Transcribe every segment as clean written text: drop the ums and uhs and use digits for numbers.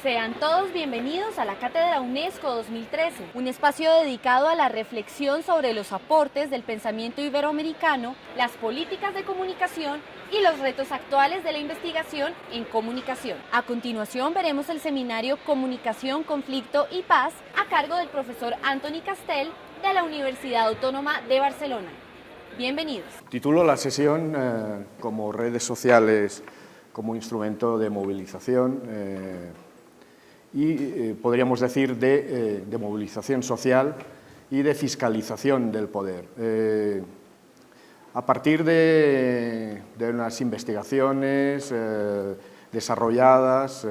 Sean todos bienvenidos a la Cátedra UNESCO 2013, un espacio dedicado a la reflexión sobre los aportes del pensamiento iberoamericano, las políticas de comunicación y los retos actuales de la investigación en comunicación. A continuación veremos el seminario Comunicación, Conflicto y Paz a cargo del profesor Antoni Castell de la Universidad Autónoma de Barcelona. Bienvenidos. Titulo la sesión como redes sociales como instrumento de movilización y podríamos decir de movilización social y de fiscalización del poder. A partir de unas investigaciones desarrolladas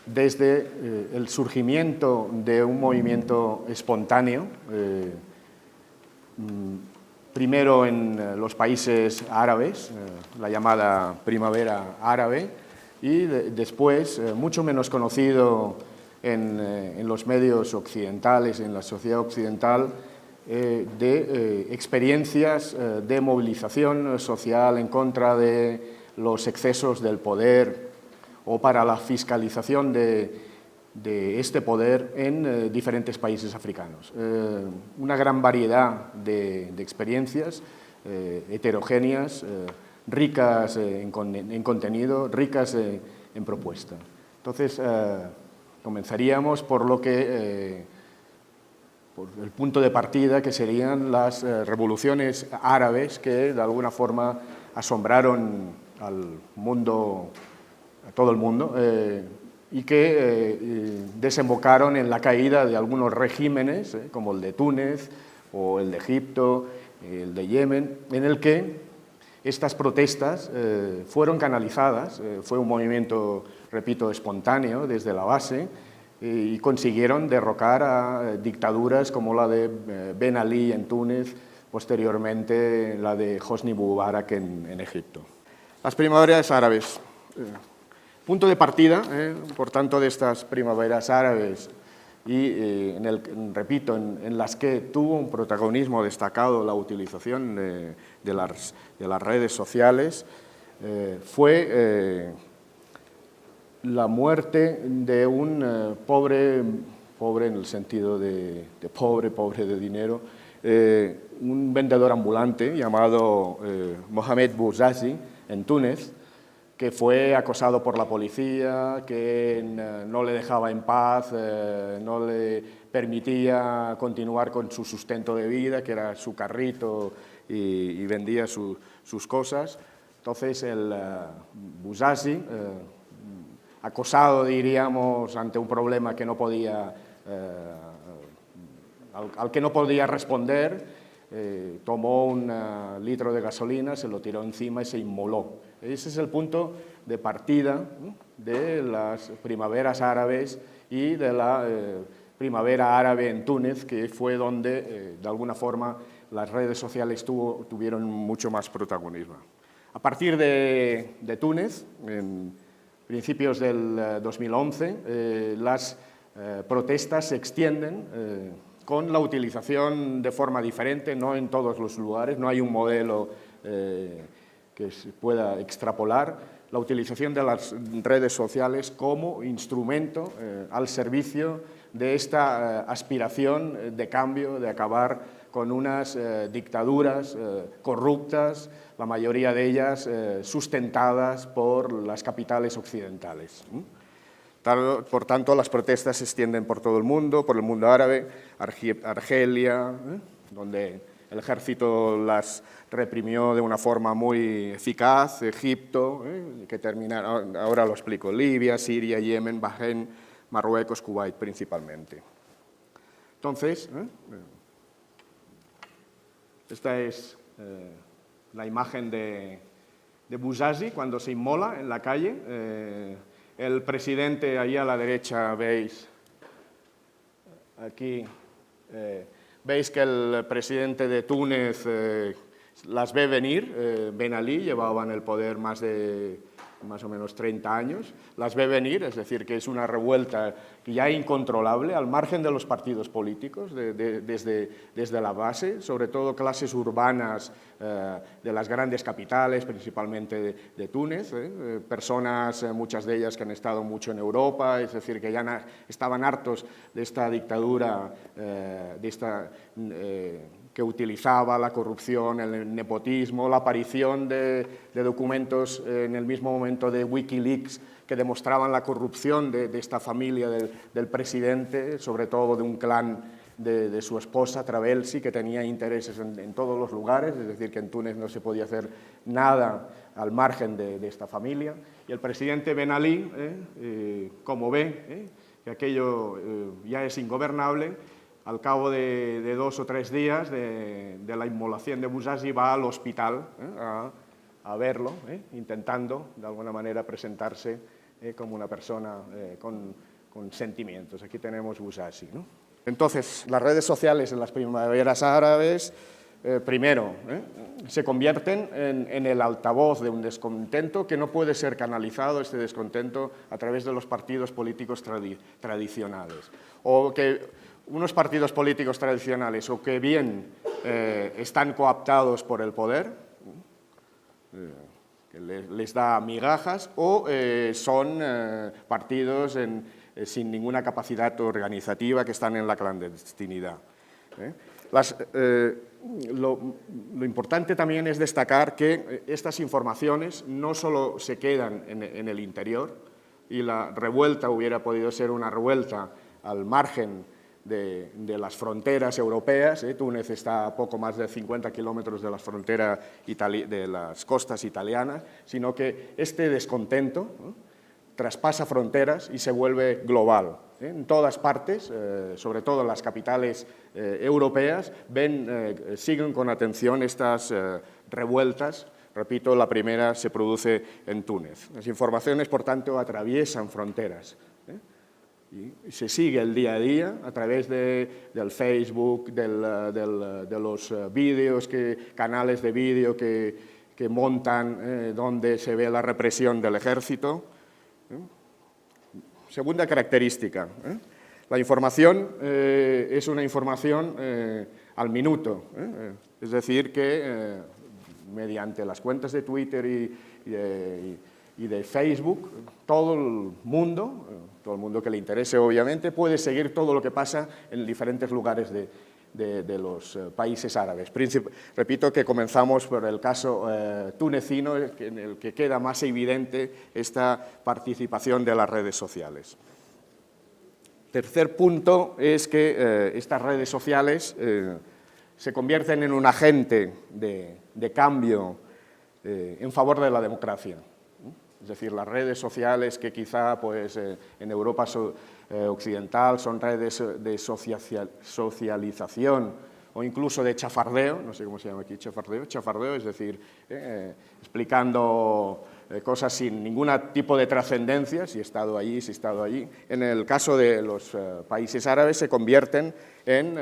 desde el surgimiento de un movimiento espontáneo, primero en los países árabes, la llamada primavera árabe, y después, mucho menos conocido en los medios occidentales, en la sociedad occidental, de experiencias de movilización social en contra de los excesos del poder o para la fiscalización de este poder en diferentes países africanos. Una gran variedad de experiencias heterogéneas, ricas en contenido, ricas en propuesta. Entonces, comenzaríamos por el punto de partida, que serían las revoluciones árabes que de alguna forma asombraron al mundo, a todo el mundo, y que desembocaron en la caída de algunos regímenes, como el de Túnez o el de Egipto, el de Yemen, en el que estas protestas fueron canalizadas, fue un movimiento, repito, espontáneo desde la base, y consiguieron derrocar a dictaduras como la de Ben Ali en Túnez, posteriormente la de Hosni Mubarak en Egipto. Las primaveras árabes. Punto de partida, por tanto, de estas primaveras árabes y, repito, en las que tuvo un protagonismo destacado la utilización de las redes sociales, fue la muerte de un pobre en el sentido de pobre de dinero, un vendedor ambulante llamado Mohamed Bouazizi en Túnez, que fue acosado por la policía, que no le dejaba en paz, no le permitía continuar con su sustento de vida, que era su carrito, y vendía sus cosas. Entonces, el Bouazizi, acosado, diríamos, ante un problema que no podía, al que no podía responder, tomó un litro de gasolina, se lo tiró encima y se inmoló. Ese es el punto de partida de las primaveras árabes y de la primavera árabe en Túnez, que fue donde, de alguna forma, las redes sociales tuvieron mucho más protagonismo. A partir de Túnez, en principios del 2011, las protestas se extienden con la utilización de forma diferente, no en todos los lugares, no hay un modelo que se pueda extrapolar, la utilización de las redes sociales como instrumento al servicio de esta aspiración de cambio, de acabar con unas dictaduras corruptas, la mayoría de ellas sustentadas por las capitales occidentales. Por tanto, las protestas se extienden por todo el mundo árabe, Argelia, donde el ejército las reprimió de una forma muy eficaz, Egipto, que terminaron, ahora lo explico, Libia, Siria, Yemen, Bahrein, Marruecos, Kuwait principalmente. Entonces, esta es la imagen de Bouazizi cuando se inmola en la calle. El presidente, ahí a la derecha, veis, aquí, veis que el presidente de Túnez las ve venir. Ben Ali llevaba en el poder más o menos 30 años, las ve venir, es decir, que es una revuelta ya incontrolable al margen de los partidos políticos, desde la base, sobre todo clases urbanas de las grandes capitales, principalmente de Túnez, personas, muchas de ellas que han estado mucho en Europa, es decir, que ya estaban hartos de esta dictadura, que utilizaba la corrupción, el nepotismo, la aparición de documentos en el mismo momento de Wikileaks que demostraban la corrupción de esta familia del presidente, sobre todo de un clan de su esposa, Trabelsi, que tenía intereses en todos los lugares, es decir, que en Túnez no se podía hacer nada al margen de esta familia. Y el presidente Ben Ali, como ve que aquello ya es ingobernable, al cabo de 2 o 3 días de la inmolación de Bouazizi va al hospital a verlo, intentando de alguna manera presentarse como una persona con sentimientos. Aquí tenemos Bouazizi, ¿no? Entonces, las redes sociales en las primaveras árabes, primero, se convierten en el altavoz de un descontento que no puede ser canalizado, este descontento, a través de los partidos políticos tradicionales. O que unos partidos políticos tradicionales o que bien están cooptados por el poder, que les da migajas, o son partidos sin ninguna capacidad organizativa que están en la clandestinidad. Lo importante también es destacar que estas informaciones no solo se quedan en el interior, y la revuelta hubiera podido ser una revuelta al margen de las fronteras europeas. Túnez está a poco más de 50 kilómetros de la frontera de las costas italianas, sino que este descontento traspasa fronteras y se vuelve global. En todas partes, sobre todo en las capitales europeas, siguen con atención estas revueltas. Repito, la primera se produce en Túnez. Las informaciones, por tanto, atraviesan fronteras. Y se sigue el día a día a través del Facebook, de los vídeos, canales de vídeo que montan donde se ve la represión del ejército. Segunda característica, la información es una información al minuto, es decir, que mediante las cuentas de Twitter y de Facebook, todo el mundo que le interese, obviamente, puede seguir todo lo que pasa en diferentes lugares de los países árabes. Repito que comenzamos por el caso tunecino, en el que queda más evidente esta participación de las redes sociales. Tercer punto es que estas redes sociales se convierten en un agente de cambio en favor de la democracia. Es decir, las redes sociales que quizá pues, en Europa occidental son redes de socialización o incluso de chafardeo, no sé cómo se llama aquí, chafardeo, es decir, explicando cosas sin ningún tipo de trascendencia, si he estado allí, si he estado allí. En el caso de los países árabes se convierten en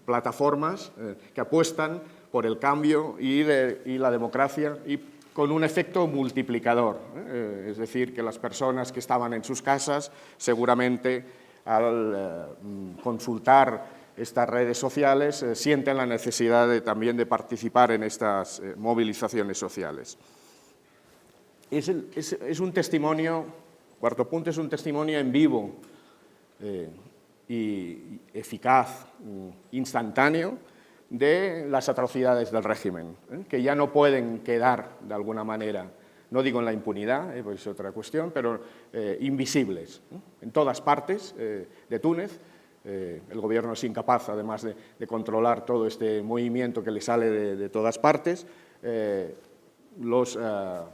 plataformas que apuestan por el cambio y la democracia y con un efecto multiplicador, es decir, que las personas que estaban en sus casas seguramente al consultar estas redes sociales sienten la necesidad también de participar en estas movilizaciones sociales. Es un testimonio, cuarto punto, es un testimonio en vivo y eficaz, instantáneo, de las atrocidades del régimen, que ya no pueden quedar, de alguna manera, no digo en la impunidad, pues es otra cuestión, pero invisibles. En todas partes de Túnez, el gobierno es incapaz, además de controlar todo este movimiento que le sale de todas partes. Los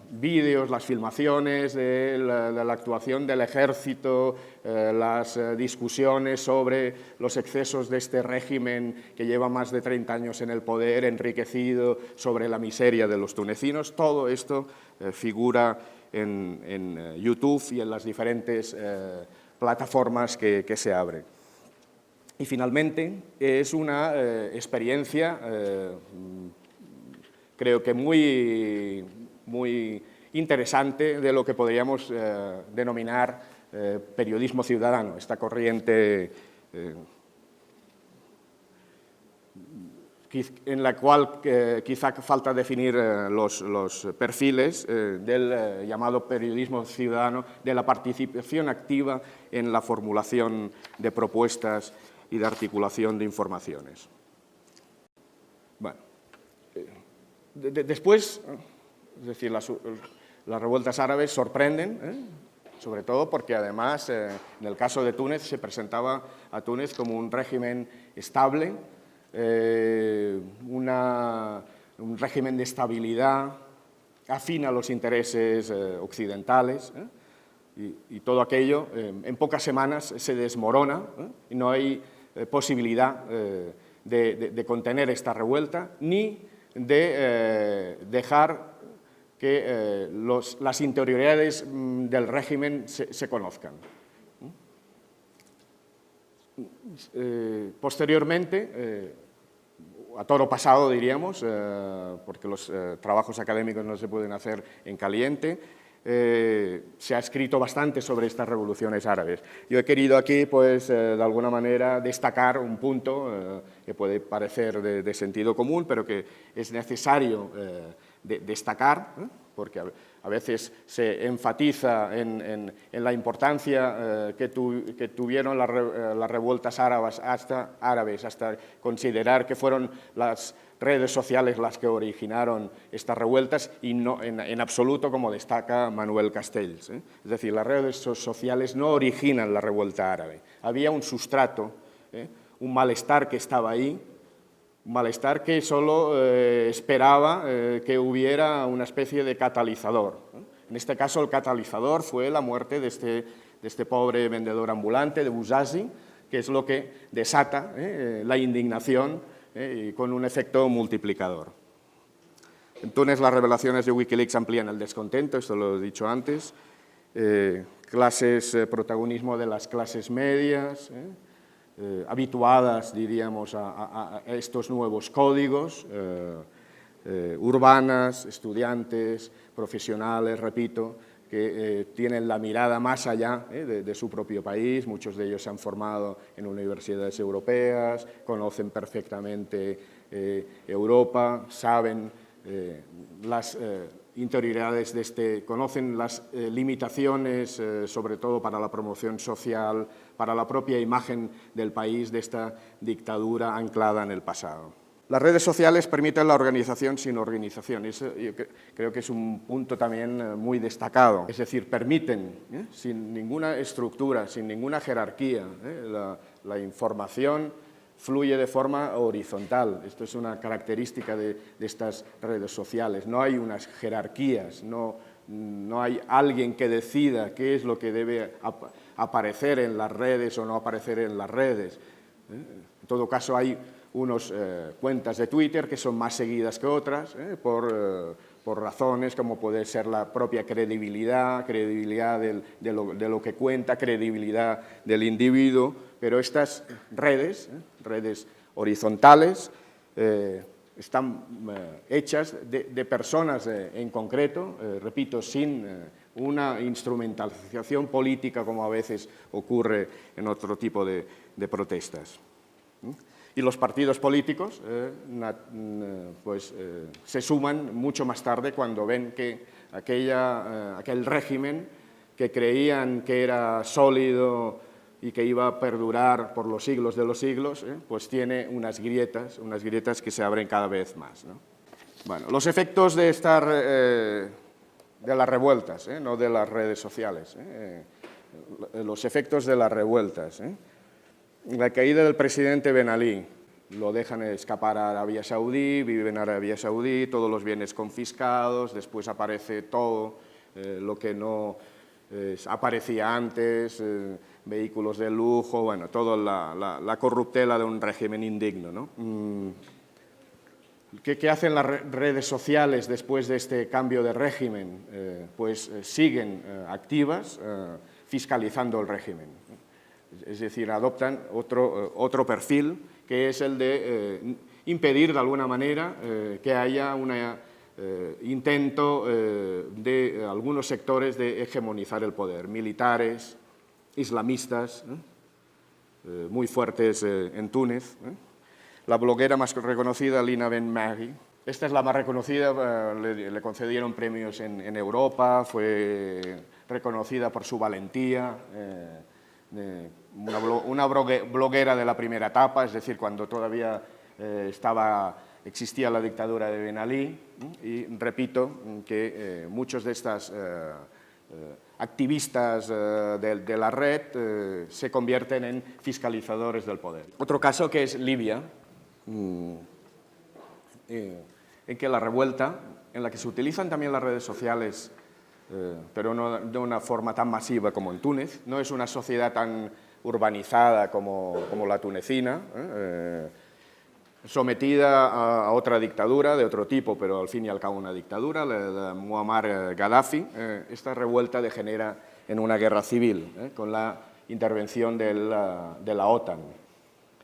vídeos, las filmaciones de la actuación del ejército, las discusiones sobre los excesos de este régimen que lleva más de 30 años en el poder, enriquecido sobre la miseria de los tunecinos, todo esto figura en YouTube y en las diferentes plataformas que se abren. Y finalmente es una experiencia creo que muy interesante de lo que podríamos denominar periodismo ciudadano, esta corriente en la cual quizá falta definir los perfiles del llamado periodismo ciudadano, de la participación activa en la formulación de propuestas y de articulación de informaciones. Bueno, después, es decir, las revueltas árabes sorprenden, sobre todo porque además, en el caso de Túnez, se presentaba a Túnez como un régimen estable, un régimen de estabilidad afín a los intereses occidentales, y todo aquello en pocas semanas se desmorona, y no hay posibilidad de contener esta revuelta ni de dejar que las interioridades del régimen se conozcan. Posteriormente, a toro pasado diríamos, porque los trabajos académicos no se pueden hacer en caliente, se ha escrito bastante sobre estas revoluciones árabes. Yo he querido aquí, pues, de alguna manera, destacar un punto que puede parecer de sentido común, pero que es necesario destacar, porque a veces se enfatiza en la importancia que tuvieron las revueltas árabes hasta considerar que fueron las redes sociales las que originaron estas revueltas, y no en absoluto, como destaca Manuel Castells. Es decir, las redes sociales no originan la revuelta árabe. Había un sustrato, un malestar que estaba ahí, un malestar que solo esperaba que hubiera una especie de catalizador. En este caso, el catalizador fue la muerte de este pobre vendedor ambulante, de Bouazizi, que es lo que desata la indignación y con un efecto multiplicador. En Túnez, las revelaciones de Wikileaks amplían el descontento, esto lo he dicho antes, protagonismo de las clases medias, habituadas, diríamos, a estos nuevos códigos, urbanas, estudiantes, profesionales, repito, que tienen la mirada más allá de su propio país. Muchos de ellos se han formado en universidades europeas, conocen perfectamente Europa, saben las interioridades conocen las limitaciones, sobre todo para la promoción social, para la propia imagen del país de esta dictadura anclada en el pasado. Las redes sociales permiten la organización sin organización. Eso yo creo que es un punto también muy destacado. Es decir, permiten, sin ninguna estructura, sin ninguna jerarquía, la información fluye de forma horizontal. Esto es una característica de estas redes sociales. No hay unas jerarquías, no hay alguien que decida qué es lo que debe aparecer en las redes o no aparecer en las redes. En todo caso, hay unas cuentas de Twitter que son más seguidas que otras, por razones como puede ser la propia credibilidad de lo que cuenta, credibilidad del individuo, pero estas redes horizontales, están hechas de personas en concreto, repito, sin una instrumentalización política como a veces ocurre en otro tipo de protestas. Y los partidos políticos se suman mucho más tarde cuando ven que aquel régimen que creían que era sólido y que iba a perdurar por los siglos de los siglos, pues tiene unas grietas que se abren cada vez más, ¿no? Bueno, los efectos de las revueltas, no de las redes sociales, los efectos de las revueltas. La caída del presidente Ben Ali, lo dejan escapar a Arabia Saudí, vive en Arabia Saudí, todos los bienes confiscados, después aparece todo lo que no aparecía antes, vehículos de lujo, bueno, toda la corruptela de un régimen indigno, ¿no? ¿Qué hacen las redes sociales después de este cambio de régimen? Pues siguen activas, fiscalizando el régimen. Es decir, adoptan otro perfil, que es el de impedir de alguna manera que haya una intento de algunos sectores de hegemonizar el poder, militares, islamistas, muy fuertes en Túnez. La bloguera más reconocida, Lina Ben Maghi. Esta es la más reconocida, le concedieron premios en Europa, fue reconocida por su valentía, una bloguera de la primera etapa, es decir, cuando todavía existía la dictadura de Ben Ali, y repito que muchos de estas activistas de la red se convierten en fiscalizadores del poder. Otro caso que es Libia, en que la revuelta, en la que se utilizan también las redes sociales, pero no de una forma tan masiva como en Túnez, no es una sociedad tan urbanizada como la tunecina, sometida a otra dictadura de otro tipo, pero al fin y al cabo una dictadura, la de Muammar Gaddafi. Esta revuelta degenera en una guerra civil, con la intervención de la OTAN,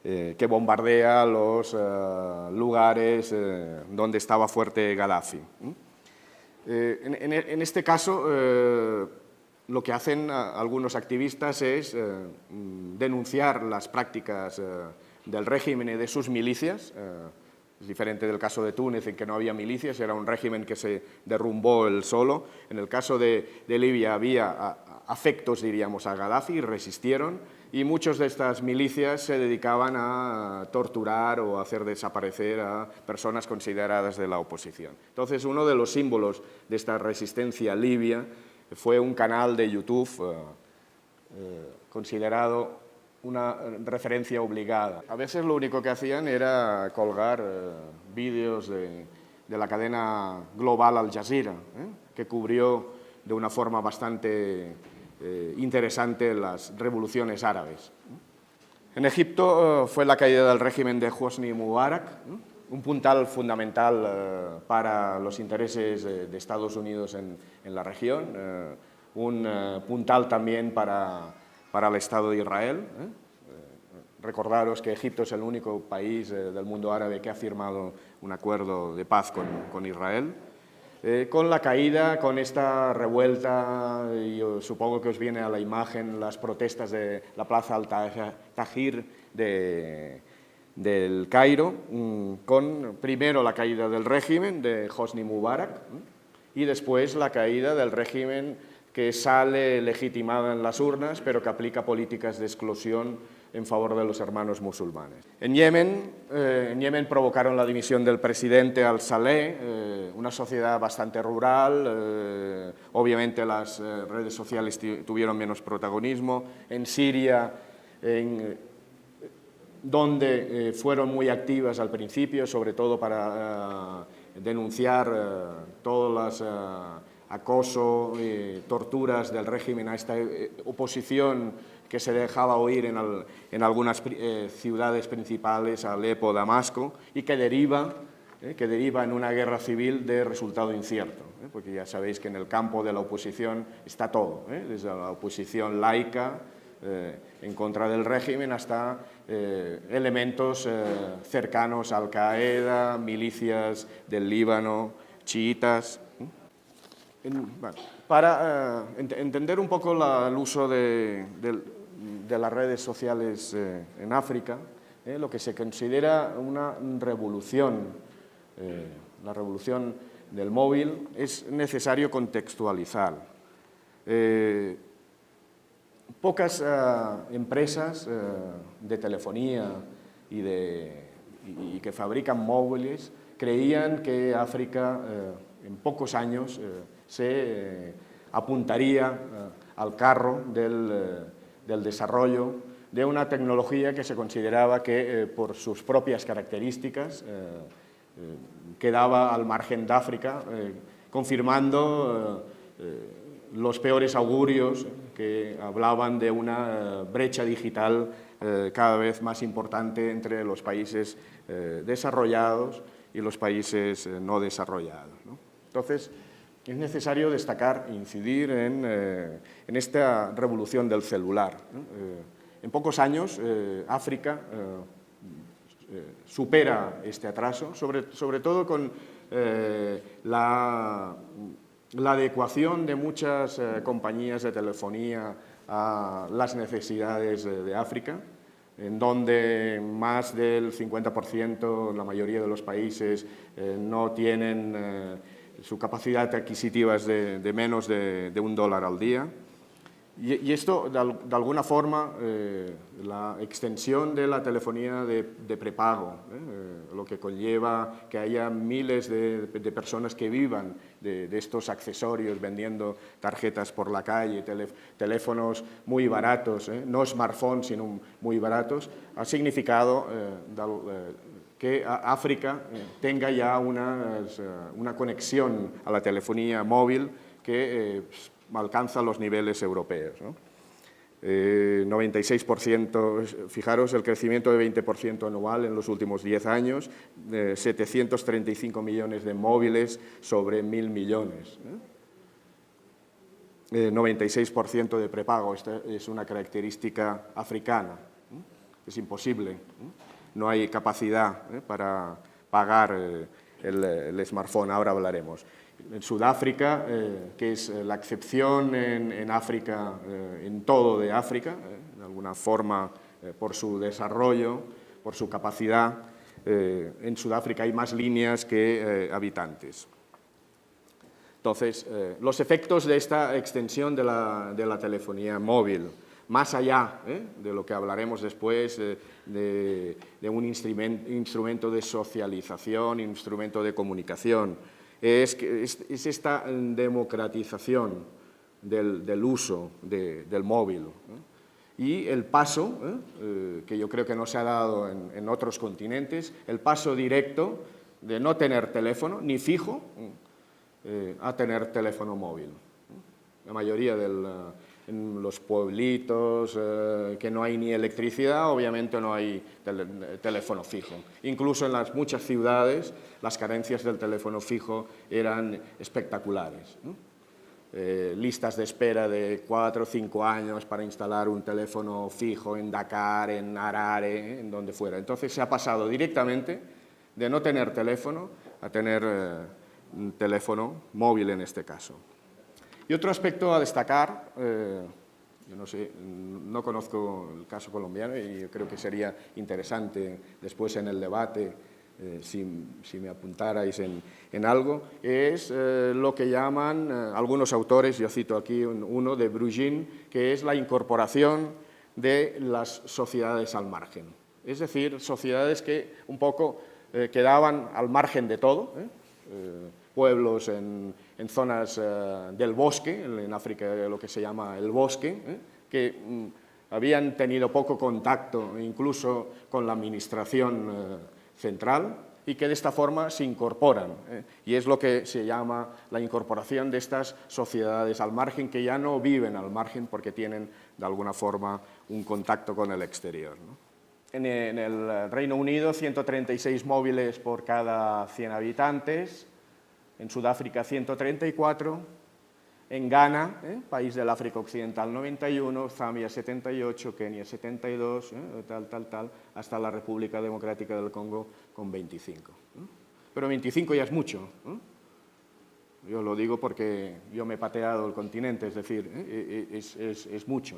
que bombardea los lugares donde estaba fuerte Gaddafi. En este caso, lo que hacen algunos activistas es denunciar las prácticas del régimen y de sus milicias. Es diferente del caso de Túnez, en que no había milicias, era un régimen que se derrumbó él solo. En el caso de Libia había afectos, diríamos, a Gaddafi, y resistieron, y muchas de estas milicias se dedicaban a torturar o a hacer desaparecer a personas consideradas de la oposición. Entonces, uno de los símbolos de esta resistencia libia fue un canal de YouTube considerado una referencia obligada. A veces lo único que hacían era colgar vídeos de la cadena global Al Jazeera, que cubrió de una forma bastante interesante las revoluciones árabes. En Egipto fue la caída del régimen de Hosni Mubarak, un puntal fundamental para los intereses de Estados Unidos en la región, un puntal también para el Estado de Israel. Recordaros que Egipto es el único país del mundo árabe que ha firmado un acuerdo de paz con Israel. Con la caída, con esta revuelta, yo supongo que os viene a la imagen las protestas de la plaza Al-Tahrir del Cairo, con primero la caída del régimen de Hosni Mubarak y después la caída del régimen que sale legitimada en las urnas, pero que aplica políticas de exclusión en favor de los hermanos musulmanes. En Yemen provocaron la dimisión del presidente al-Saleh, una sociedad bastante rural, obviamente las redes sociales tuvieron menos protagonismo. En Siria, donde fueron muy activas al principio, sobre todo para denunciar todas las acoso y torturas del régimen a esta oposición que se dejaba oír en algunas ciudades principales, Alepo, Damasco, y que deriva en una guerra civil de resultado incierto, porque ya sabéis que en el campo de la oposición está todo, desde la oposición laica en contra del régimen hasta elementos cercanos a Al-Qaeda, milicias del Líbano, chiitas. Para entender un poco el uso de las redes sociales en África, lo que se considera una revolución, la revolución del móvil, es necesario contextualizar. Pocas empresas de telefonía y que fabrican móviles creían que África en pocos años se apuntaría al carro del desarrollo de una tecnología que se consideraba que por sus propias características quedaba al margen de África, confirmando los peores augurios que hablaban de una brecha digital cada vez más importante entre los países desarrollados y los países no desarrollados, ¿no? Entonces, es necesario destacar e incidir en esta revolución del celular. En pocos años, África supera este atraso, sobre todo con la adecuación de muchas compañías de telefonía a las necesidades de África, en donde más del 50%, la mayoría de los países, no tienen su capacidad adquisitiva es de menos de $1 al día. Y esto, de alguna forma, la extensión de la telefonía de prepago, lo que conlleva que haya miles de personas que vivan de estos accesorios, vendiendo tarjetas por la calle, teléfonos muy baratos, no smartphones, sino muy baratos, ha significado que África tenga ya una conexión a la telefonía móvil que alcanza los niveles europeos, ¿no? 96%, fijaros el crecimiento de 20% anual en los últimos 10 años, 735 millones de móviles sobre 1.000 millones. 96% de prepago, esta es una característica africana, es imposible, no hay capacidad para pagar el smartphone, ahora hablaremos. En Sudáfrica, que es la excepción en África, en todo de África, de alguna forma por su desarrollo, por su capacidad, en Sudáfrica hay más líneas que habitantes. Entonces, los efectos de esta extensión de la telefonía móvil, más allá de lo que hablaremos después, de un instrumento de socialización, instrumento de comunicación, es esta democratización del uso del móvil. Y el paso, que yo creo que no se ha dado en otros continentes, el paso directo de no tener teléfono, ni fijo, a tener teléfono móvil. La mayoría en los pueblitos que no hay ni electricidad, obviamente no hay teléfono fijo. Incluso en las muchas ciudades las carencias del teléfono fijo eran espectaculares, ¿no? Listas de espera de 4 o 5 años para instalar un teléfono fijo en Dakar, en Harare, en donde fuera. Entonces se ha pasado directamente de no tener teléfono a tener un teléfono móvil en este caso. Y otro aspecto a destacar, yo no sé, no conozco el caso colombiano y yo creo que sería interesante después en el debate, si me apuntarais en algo, es lo que llaman algunos autores, yo cito aquí uno de Bruegin, que es la incorporación de las sociedades al margen. Es decir, sociedades que un poco quedaban al margen de todo, pueblos en zonas del bosque, en África lo que se llama el bosque, que habían tenido poco contacto incluso con la administración central y que de esta forma se incorporan. Y es lo que se llama la incorporación de estas sociedades al margen, que ya no viven al margen porque tienen de alguna forma un contacto con el exterior, ¿no? En el Reino Unido, 136 móviles por cada 100 habitantes, en Sudáfrica 134, en Ghana, país del África Occidental, 91, Zambia 78, Kenia 72, tal, hasta la República Democrática del Congo con 25. Pero 25 ya es mucho. Yo lo digo porque yo me he pateado el continente, es decir, es mucho.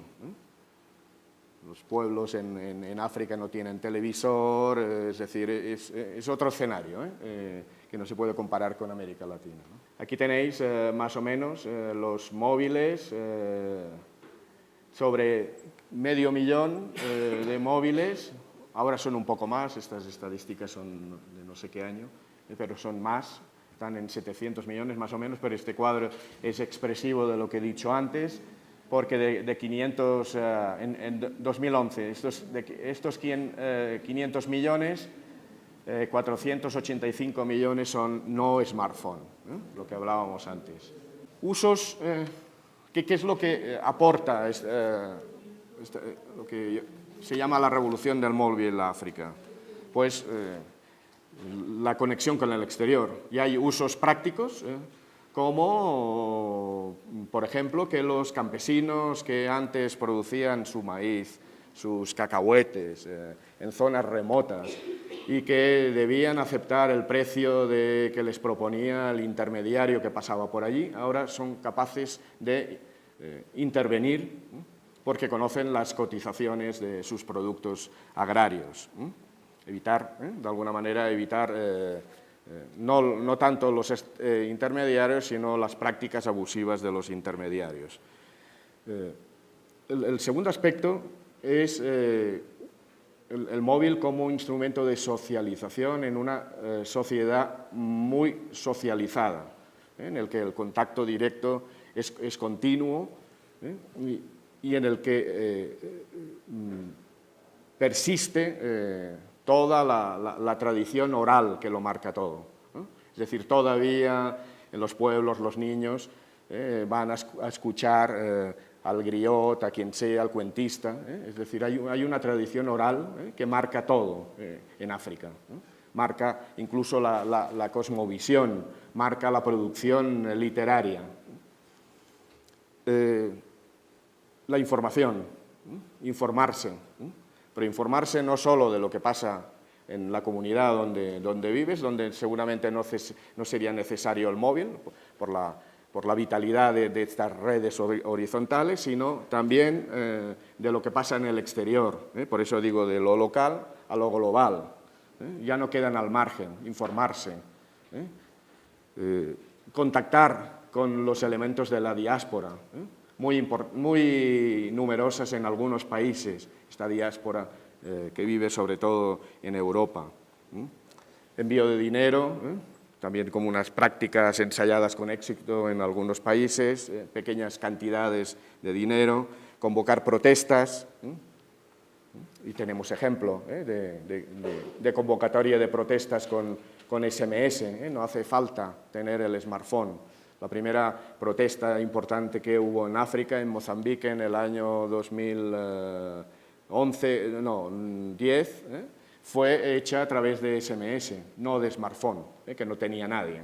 Los pueblos en África no tienen televisor, es decir, es otro escenario, que no se puede comparar con América Latina, ¿no? Aquí tenéis más o menos los móviles, sobre 500.000 de móviles, ahora son un poco más, estas estadísticas son de no sé qué año, pero son más, están en 700 millones más o menos, pero este cuadro es expresivo de lo que he dicho antes, porque de 500, en 2011, estos 500 millones, 485 millones son no smartphone, lo que hablábamos antes. Usos, ¿qué es lo que aporta lo que se llama la revolución del móvil en África? Pues la conexión con el exterior. Y hay usos prácticos, como, por ejemplo, que los campesinos que antes producían su maíz sus cacahuetes en zonas remotas y que debían aceptar el precio que les proponía el intermediario que pasaba por allí, ahora son capaces de intervenir porque conocen las cotizaciones de sus productos agrarios. Evitar, de alguna manera, evitar no tanto los intermediarios, sino las prácticas abusivas de los intermediarios. El segundo aspecto es el móvil como instrumento de socialización en una sociedad muy socializada, en el que el contacto directo es continuo y en el que persiste toda la tradición oral que lo marca todo. Es decir, todavía en los pueblos los niños van a escuchar al griot, a quien sea, al cuentista. Es decir, hay una tradición oral que marca todo en África. Marca incluso la cosmovisión, marca la producción literaria. La información, informarse, pero informarse no solo de lo que pasa en la comunidad donde vives, donde seguramente no sería necesario el móvil por la vitalidad de estas redes horizontales, sino también de lo que pasa en el exterior. Por eso digo de lo local a lo global. Ya no quedan al margen, informarse, contactar con los elementos de la diáspora, muy numerosas en algunos países, esta diáspora que vive sobre todo en Europa. Envío de dinero, también como unas prácticas ensayadas con éxito en algunos países, pequeñas cantidades de dinero, convocar protestas, y tenemos ejemplo de convocatoria de protestas con SMS, no hace falta tener el smartphone. La primera protesta importante que hubo en África, en Mozambique, en el año 2010, fue hecha a través de SMS, no de smartphone, que no tenía nadie.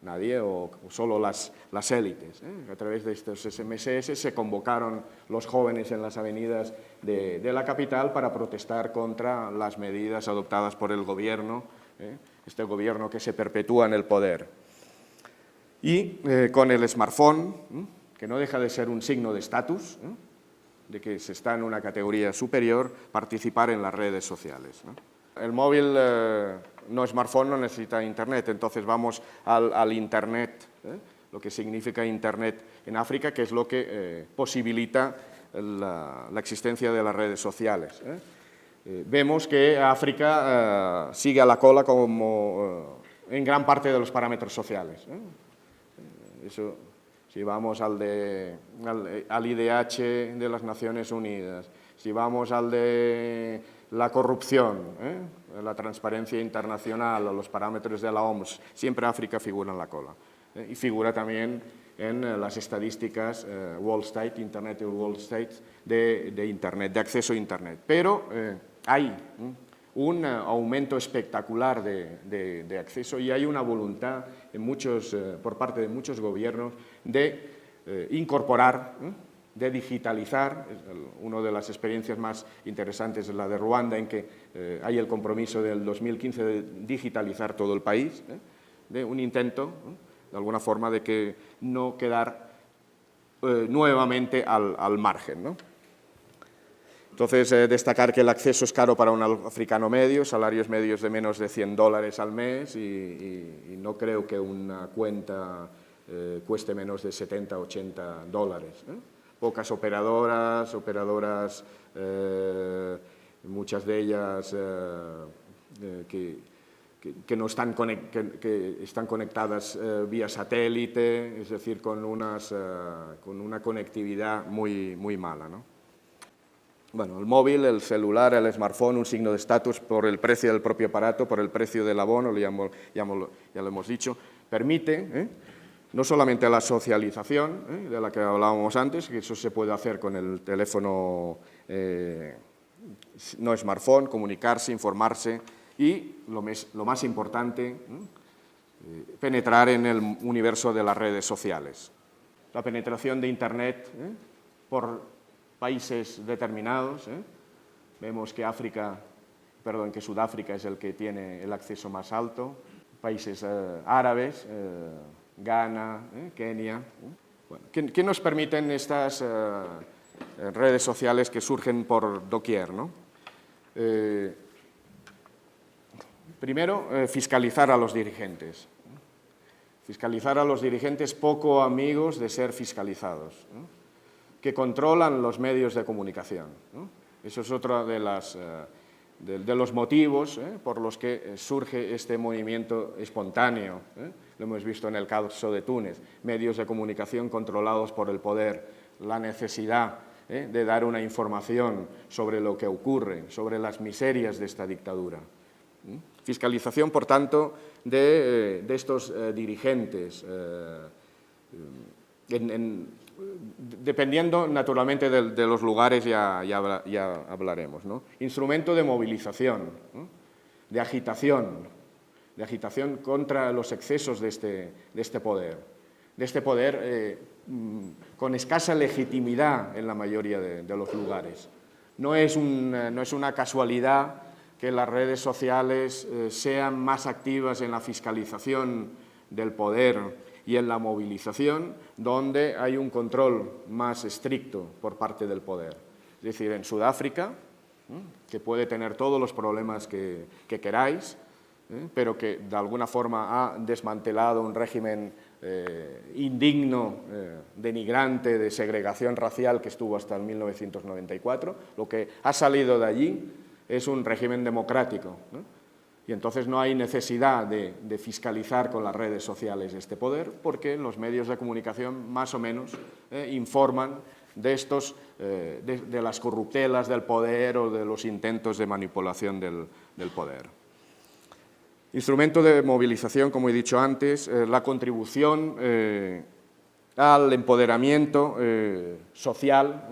Nadie o solo las élites. A través de estos SMS se convocaron los jóvenes en las avenidas de la capital para protestar contra las medidas adoptadas por el gobierno, este gobierno que se perpetúa en el poder. Y con el smartphone, que no deja de ser un signo de estatus, de que se está en una categoría superior, participar en las redes sociales. El móvil no smartphone no necesita internet, entonces vamos al internet, lo que significa internet en África, que es lo que posibilita la existencia de las redes sociales. Vemos que África sigue a la cola en gran parte de los parámetros sociales. Eso, si vamos al IDH de las Naciones Unidas, si vamos al de la corrupción, la transparencia internacional o los parámetros de la OMS, siempre África figura en la cola. Y figura también en las estadísticas World State, Internet World State, de Internet, de acceso a Internet. Pero hay un aumento espectacular de acceso y hay una voluntad por parte de muchos gobiernos de incorporar, de digitalizar. Una de las experiencias más interesantes es la de Ruanda, en que hay el compromiso del 2015 de digitalizar todo el país, de un intento, de alguna forma, de que no quedar nuevamente al margen, ¿no? Entonces, destacar que el acceso es caro para un africano medio, salarios medios de menos de $100 al mes y no creo que una cuenta cueste menos de $70 o $80. Pocas operadoras, muchas de ellas que están conectadas vía satélite, es decir, con una conectividad muy mala, ¿no? Bueno, el móvil, el celular, el smartphone, un signo de estatus por el precio del propio aparato, por el precio del abono, ya lo hemos dicho, permite no solamente la socialización, de la que hablábamos antes, que eso se puede hacer con el teléfono no smartphone, comunicarse, informarse y, lo más importante, penetrar en el universo de las redes sociales. La penetración de Internet por países determinados. Vemos que Sudáfrica es el que tiene el acceso más alto, países árabes, Ghana, Kenia. Bueno, ¿qué nos permiten estas redes sociales que surgen por doquier, ¿no? Primero, fiscalizar a los dirigentes. Fiscalizar a los dirigentes poco amigos de ser fiscalizados, ¿no? Que controlan los medios de comunicación, ¿no? Eso es otro de los motivos por los que surge este movimiento espontáneo. Lo hemos visto en el caso de Túnez, medios de comunicación controlados por el poder, la necesidad de dar una información sobre lo que ocurre, sobre las miserias de esta dictadura. Fiscalización, por tanto, de estos dirigentes, dependiendo naturalmente de los lugares, ya hablaremos, ¿no? Instrumento de movilización, ¿no? de agitación contra los excesos de este poder con escasa legitimidad en la mayoría de los lugares. No es una casualidad que las redes sociales sean más activas en la fiscalización del poder y en la movilización, donde hay un control más estricto por parte del poder. Es decir, en Sudáfrica, que puede tener todos los problemas que queráis, pero que de alguna forma ha desmantelado un régimen indigno, denigrante, de segregación racial que estuvo hasta el 1994, lo que ha salido de allí es un régimen democrático, ¿no? Y entonces no hay necesidad de fiscalizar con las redes sociales este poder, porque los medios de comunicación más o menos informan de las corruptelas del poder o de los intentos de manipulación del poder. Instrumento de movilización, como he dicho antes, la contribución al empoderamiento social,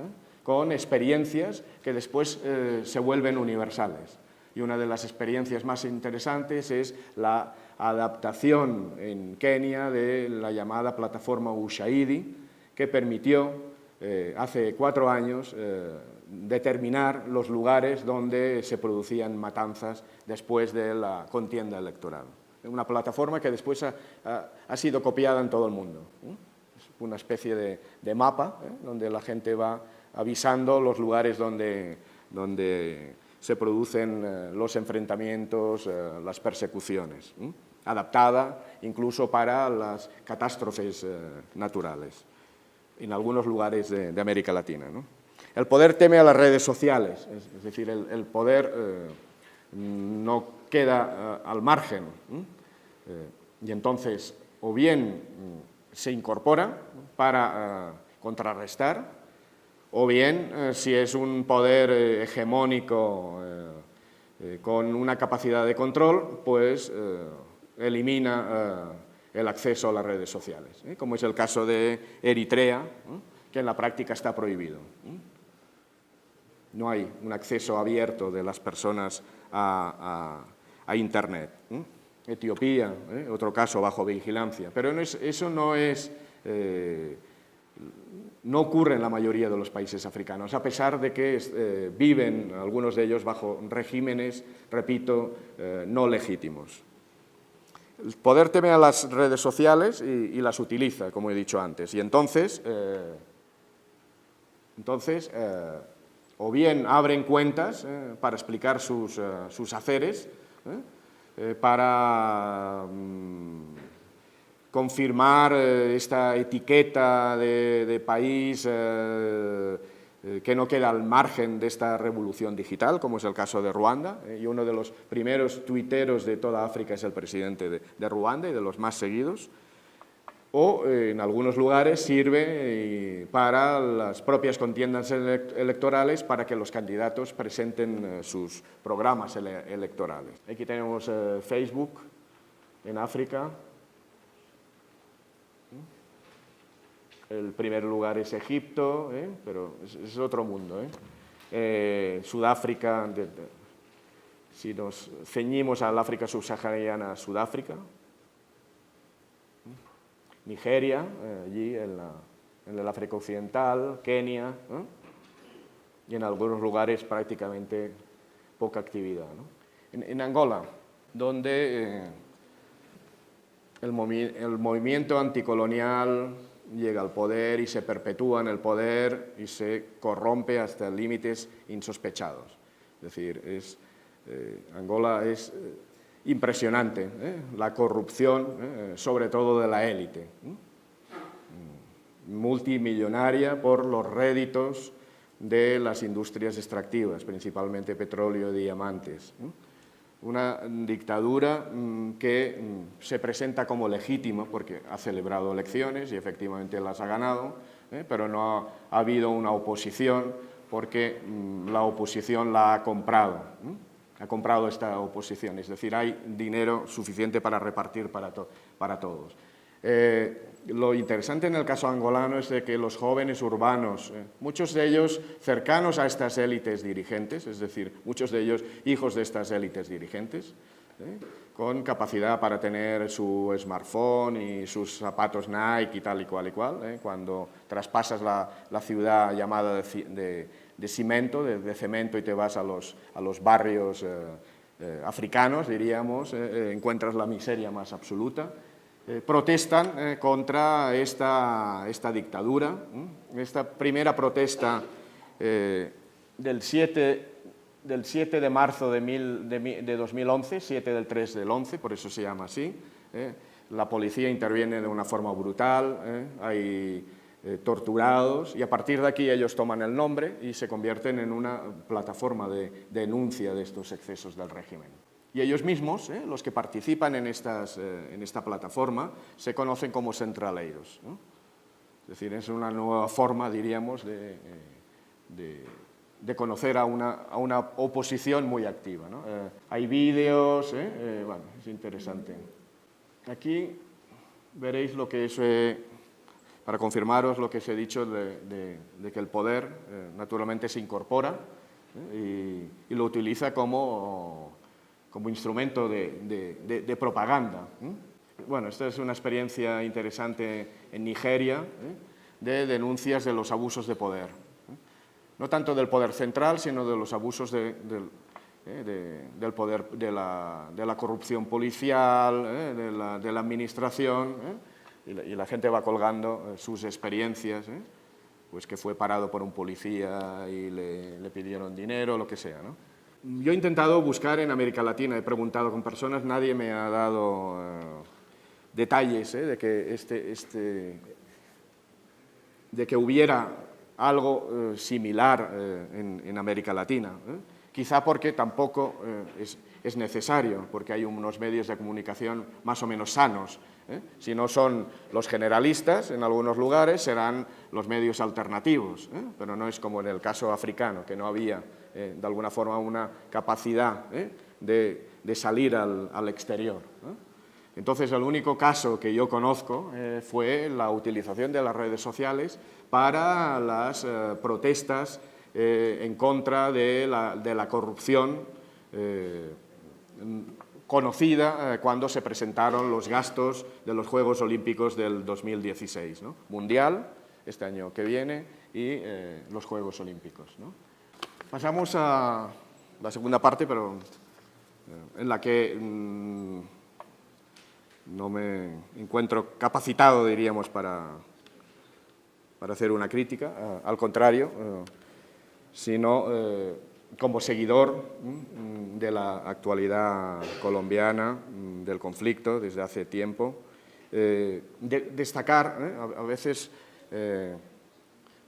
con experiencias que después se vuelven universales. Y una de las experiencias más interesantes es la adaptación en Kenia de la llamada plataforma Ushahidi, que permitió hace 4 años determinar los lugares donde se producían matanzas después de la contienda electoral. Una plataforma que después ha sido copiada en todo el mundo. Es una especie de mapa donde la gente va avisando los lugares donde se producen los enfrentamientos, las persecuciones, adaptada incluso para las catástrofes naturales, en algunos lugares de América Latina, ¿no? El poder teme a las redes sociales, es decir, el poder no queda al margen, y entonces o bien se incorpora para contrarrestar, o bien, si es un poder hegemónico con una capacidad de control, pues elimina el acceso a las redes sociales, como es el caso de Eritrea, que en la práctica está prohibido. No hay un acceso abierto de las personas a Internet. Etiopía, otro caso bajo vigilancia, pero eso no ocurre en la mayoría de los países africanos, a pesar de que viven algunos de ellos bajo regímenes, repito, no legítimos. El poder teme a las redes sociales y las utiliza, como he dicho antes, y entonces o bien abren cuentas para explicar sus haceres, para confirmar esta etiqueta de país que no queda al margen de esta revolución digital, como es el caso de Ruanda, y uno de los primeros tuiteros de toda África es el presidente de Ruanda y de los más seguidos, o en algunos lugares sirve para las propias contiendas electorales para que los candidatos presenten sus programas electorales. Aquí tenemos Facebook en África. El primer lugar es Egipto, pero es otro mundo. Sudáfrica, si nos ceñimos al África subsahariana, Sudáfrica. Nigeria, allí en el África Occidental, Kenia, y en algunos lugares prácticamente poca actividad, ¿no? En Angola, donde el movimiento anticolonial llega al poder y se perpetúa en el poder y se corrompe hasta límites insospechados. Es decir, Angola es impresionante, la corrupción, sobre todo de la élite, multimillonaria por los réditos de las industrias extractivas, principalmente petróleo y diamantes. Una dictadura que se presenta como legítima porque ha celebrado elecciones y efectivamente las ha ganado, pero no ha habido una oposición porque la oposición la ha comprado. Ha comprado esta oposición, es decir, hay dinero suficiente para repartir para todos. Lo interesante en el caso angolano es de que los jóvenes urbanos, muchos de ellos cercanos a estas élites dirigentes, es decir, muchos de ellos hijos de estas élites dirigentes, con capacidad para tener su smartphone y sus zapatos Nike y tal y cual, cuando traspasas la ciudad llamada de cemento, de cemento y te vas a los barrios africanos, diríamos, encuentras la miseria más absoluta. Protestan contra esta dictadura. Esta primera protesta del 7 de marzo de 2011, 7 del 3 del 11, por eso se llama así. La policía interviene de una forma brutal, hay torturados y a partir de aquí ellos toman el nombre y se convierten en una plataforma de denuncia de estos excesos del régimen. Y ellos mismos, los que participan en esta plataforma, se conocen como centraleiros, ¿no? Es decir, es una nueva forma, diríamos, de conocer a una oposición muy activa, ¿no? Hay vídeos, bueno, es interesante. Aquí veréis lo que es, para confirmaros lo que os he dicho de que el poder naturalmente se incorpora y lo utiliza como instrumento de propaganda. Bueno, esta es una experiencia interesante en Nigeria, de denuncias de los abusos de poder. No tanto del poder central, sino de los abusos del poder, de la corrupción policial, de la administración, y la gente va colgando sus experiencias, pues que fue parado por un policía y le pidieron dinero, lo que sea, ¿no? Yo he intentado buscar en América Latina, he preguntado con personas, nadie me ha dado detalles de que hubiera algo similar en América Latina. Quizá porque tampoco es necesario, porque hay unos medios de comunicación más o menos sanos. Si no son los generalistas, en algunos lugares serán los medios alternativos, pero no es como en el caso africano, que no había de alguna forma una capacidad de salir al exterior. Entonces, el único caso que yo conozco fue la utilización de las redes sociales para las protestas en contra de la corrupción conocida cuando se presentaron los gastos de los Juegos Olímpicos del 2016, ¿no? Mundial, este año que viene, y los Juegos Olímpicos, ¿no? Pasamos a la segunda parte, pero en la que no me encuentro capacitado, diríamos, para hacer una crítica, al contrario, sino como seguidor de la actualidad colombiana, del conflicto desde hace tiempo, destacar, a veces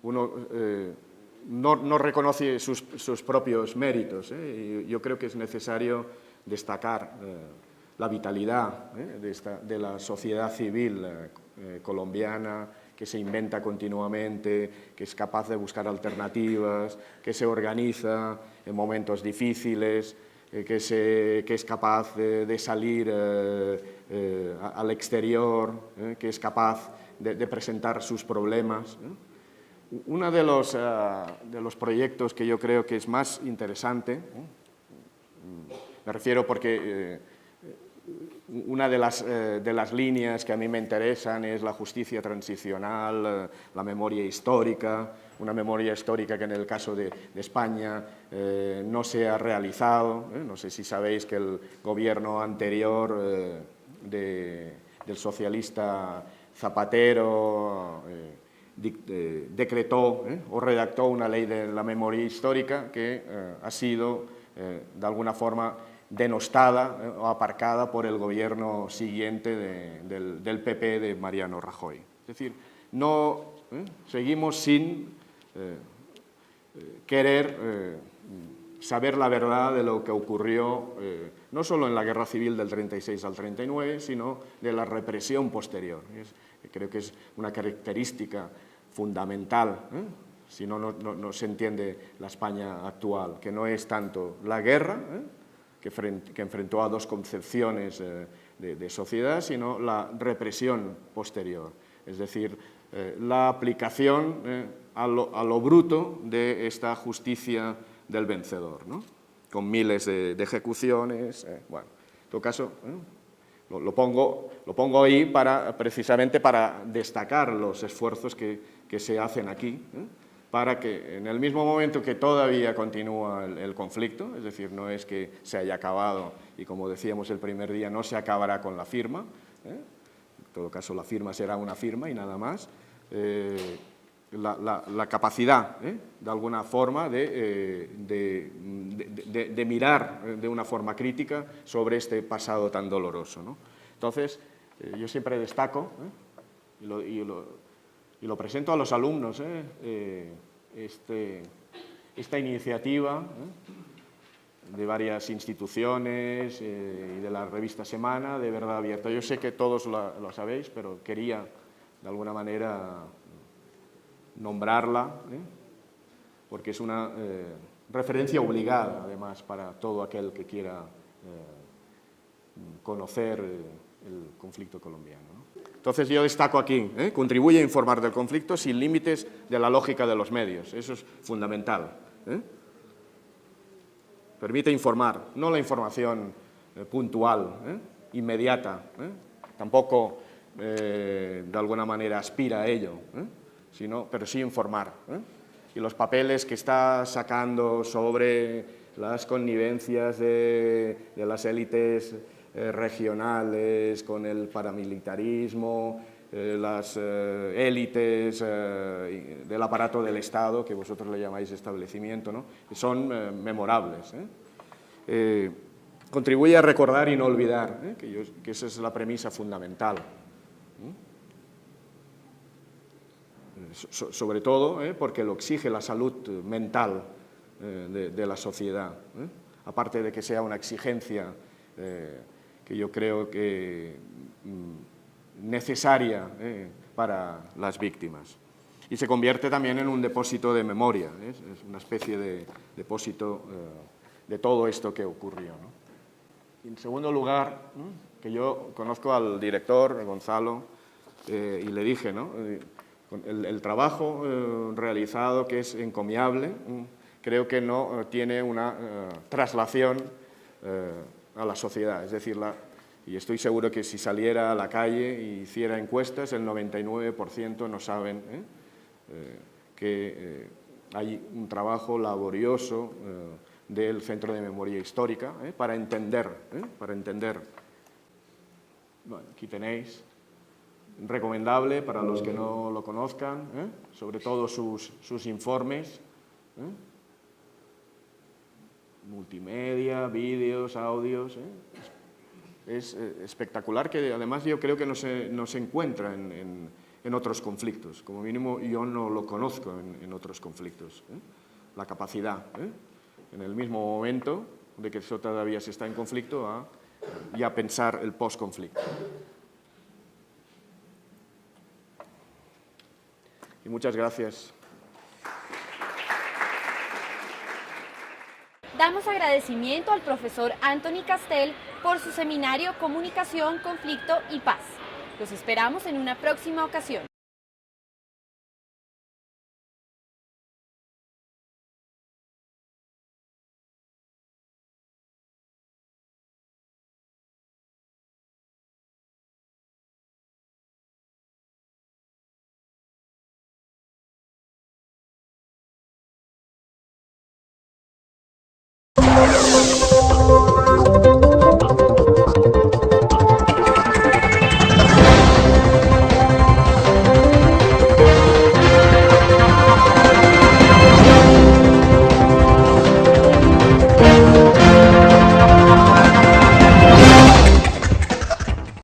uno no reconoce sus propios méritos, y yo creo que es necesario destacar la vitalidad de la sociedad civil colombiana, que se inventa continuamente, que es capaz de buscar alternativas, que se organiza en momentos difíciles, que es capaz de salir al exterior, que es capaz de presentar sus problemas. Uno de los proyectos que yo creo que es más interesante, me refiero porque una de las líneas que a mí me interesan es la justicia transicional, la memoria histórica, una memoria histórica que en el caso de España no se ha realizado. No sé si sabéis que el gobierno anterior del socialista Zapatero decretó o redactó una ley de la memoria histórica que ha sido de alguna forma denostada o aparcada por el gobierno siguiente del PP de Mariano Rajoy. Es decir, no seguimos sin querer saber la verdad de lo que ocurrió no solo en la guerra civil del 36 al 39, sino de la represión posterior. Creo que es una característica fundamental, si no, no se entiende la España actual, que no es tanto la guerra, que enfrentó a dos concepciones de sociedad, sino la represión posterior, es decir, la aplicación a lo bruto de esta justicia del vencedor, ¿no? Con miles de ejecuciones. Bueno, en todo caso, lo pongo ahí precisamente para destacar los esfuerzos que se hacen aquí, para que en el mismo momento que todavía continúa el conflicto, es decir, no es que se haya acabado y, como decíamos el primer día, no se acabará con la firma, en todo caso la firma será una firma y nada más, la capacidad, de alguna forma, de mirar de una forma crítica sobre este pasado tan doloroso, ¿no? Entonces, yo siempre destaco, y lo presento a los alumnos, esta iniciativa de varias instituciones y de la revista Semana de Verdad Abierta. Yo sé que todos lo sabéis, pero quería de alguna manera nombrarla, porque es una referencia obligada, además, para todo aquel que quiera conocer el conflicto colombiano, ¿no? Entonces yo destaco aquí, contribuye a informar del conflicto sin límites de la lógica de los medios, eso es fundamental. Permite informar, no la información puntual, inmediata, tampoco de alguna manera aspira a ello, pero sí informar. Y los papeles que está sacando sobre las connivencias de las élites regionales con el paramilitarismo, las élites del aparato del Estado, que vosotros le llamáis establecimiento, ¿no? Son memorables. Contribuye a recordar y no olvidar, que esa es la premisa fundamental. Sobre todo porque lo exige la salud mental de la sociedad, aparte de que sea una exigencia que yo creo que necesaria para las víctimas. Y se convierte también en un depósito de memoria, es una especie de depósito de todo esto que ocurrió, ¿no? Y en segundo lugar, que yo conozco al director, Gonzalo, y le dije, ¿no? El trabajo realizado, que es encomiable, creo que no tiene una traslación a la sociedad. Es decir, y estoy seguro que si saliera a la calle y hiciera encuestas, el 99% no saben que hay un trabajo laborioso del Centro de Memoria Histórica para entender. Bueno, aquí tenéis. Recomendable para los que no lo conozcan, sobre todo sus informes, multimedia, vídeos, audios. Es espectacular, que además yo creo que no se encuentra en otros conflictos. Como mínimo yo no lo conozco en otros conflictos. La capacidad, en el mismo momento de que eso todavía se está en conflicto, a ya pensar el post-conflicto. Y muchas gracias. Damos agradecimiento al profesor Anthony Castel por su seminario Comunicación, Conflicto y Paz. Los esperamos en una próxima ocasión.